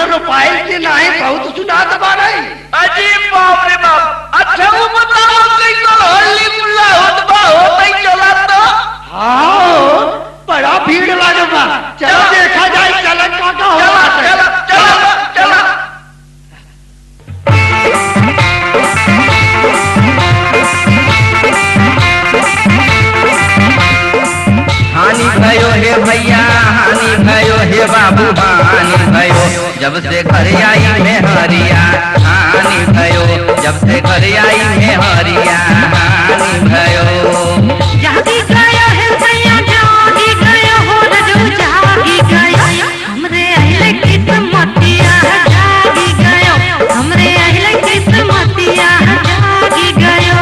मन रोपाइल के नाही बहुत सुनात बाड़े। अजीब बाप रे बाप। अच्छा वो बताओ कैसा हल्ली मुल्ला होत बा होतई चला तो। हाँ बड़ा भीड़ लगे बा। चलो देखा जाए चल काका हो। चला चला चला। हानि भयो हे भैया हानि भयो हे बाबू हानि भयो जब से घर आई में हरिया हानि भयो जब से घर आई में हरिया हानि भयो। जागी गया है भैया जागी गया हो रजू जागी गया हमरे अहले किस्मतिया जागी गया हमरे अहले किस्मतिया जागी गया।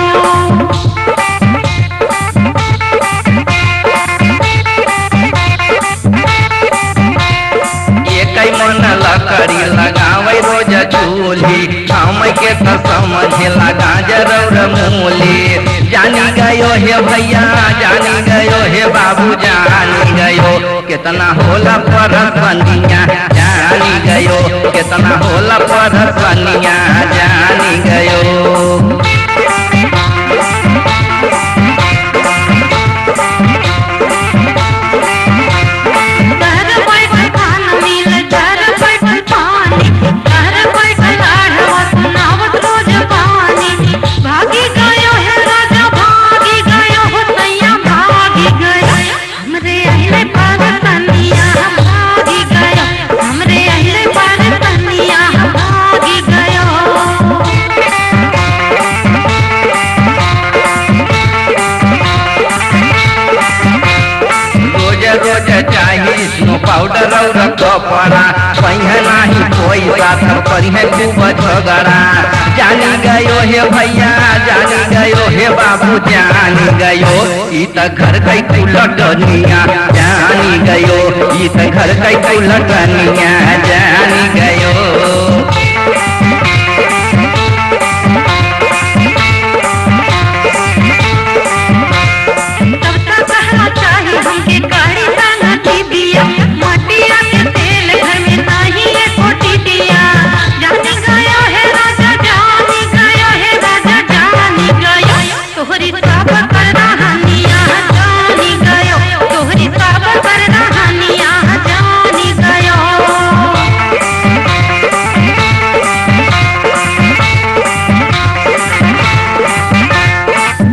एक मन लकड़ी लगावे रोज चूल्ही हम के तो समझ लगा जरूर मूली। जानी गयो हे भैया जानी गयो हे बाबू जानी गयो कितना होला पर बनिया जानी गयो कितना होला पर बनिया जानी गयो। चाहिए स्नो पाउडर और कपड़ा पहिए नहीं कोई बात करिए खूब झगड़ा। जानी गयो हे भैया जानी गयो हे बाबू जानी गयो ई त घर कई कुलटनिया जानी गयो ई त घर कई कुलटनिया जानी गयो। मटिया के तेल घर में नहीं है कोटी दिया जानी गयो है राजा जानी गयो है राजा जानी गयो तोहरी सब कर रहानिया जानी गयो तोहरी सब कर रहानिया जानी गयो।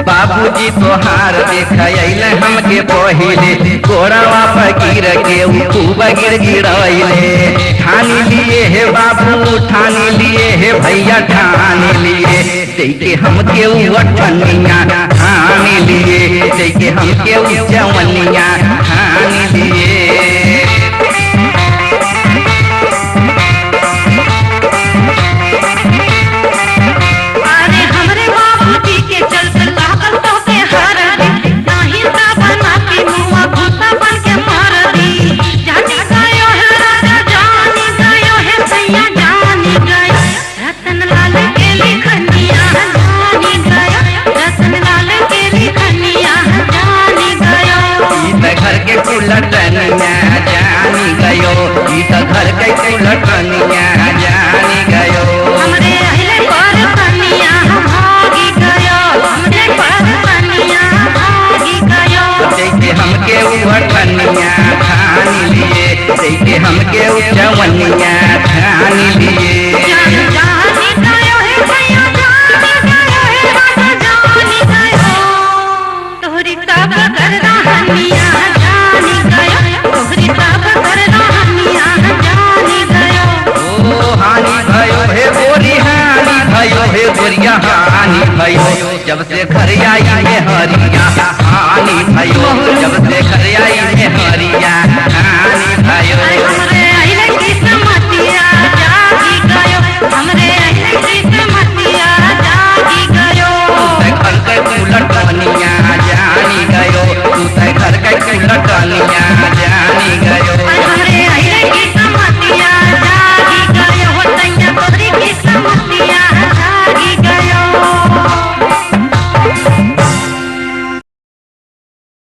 बाबूजी तोहार देख अइले हमके पहिले गोड़वा पर गिर के खूब गिर गिरैले। ठानी लिए हे बाबू ठानी लिए हे भैया ठानी लिए देखे हमके उठनिया ठानी लिए देखे हमके उचवनिया ठानी लिए। लटनिया जानी गयो ई त घर के लटनिया जानी गयो। हमरे अहले पर कनिया भागी गयो हमरे पर कनिया भागी गयो। देखे हमके उठनिया ठानी लिए देखे हमके उचवनिया ठानी लिए। जानी गयो हे भैया जानी गयो हे राजा जानी गयो तोहरी सब कर रहानिया जानी गयो तोहरी सब कर रहानिया जानी गयो। ओ हानि भयो हे गोरी हानि भयो हे गोरिया हानि भयो जब से घर आई में हरिया हानि भयो जब से घर आई में हरिया हानि भयो। हमरे अहले किस्मतिया जागी गयो हमरे अहले किस्मतिया जागी गयो। घर के लटनिया जानी गयो तू घर के लटनिया जानी गयो। हमरे अहले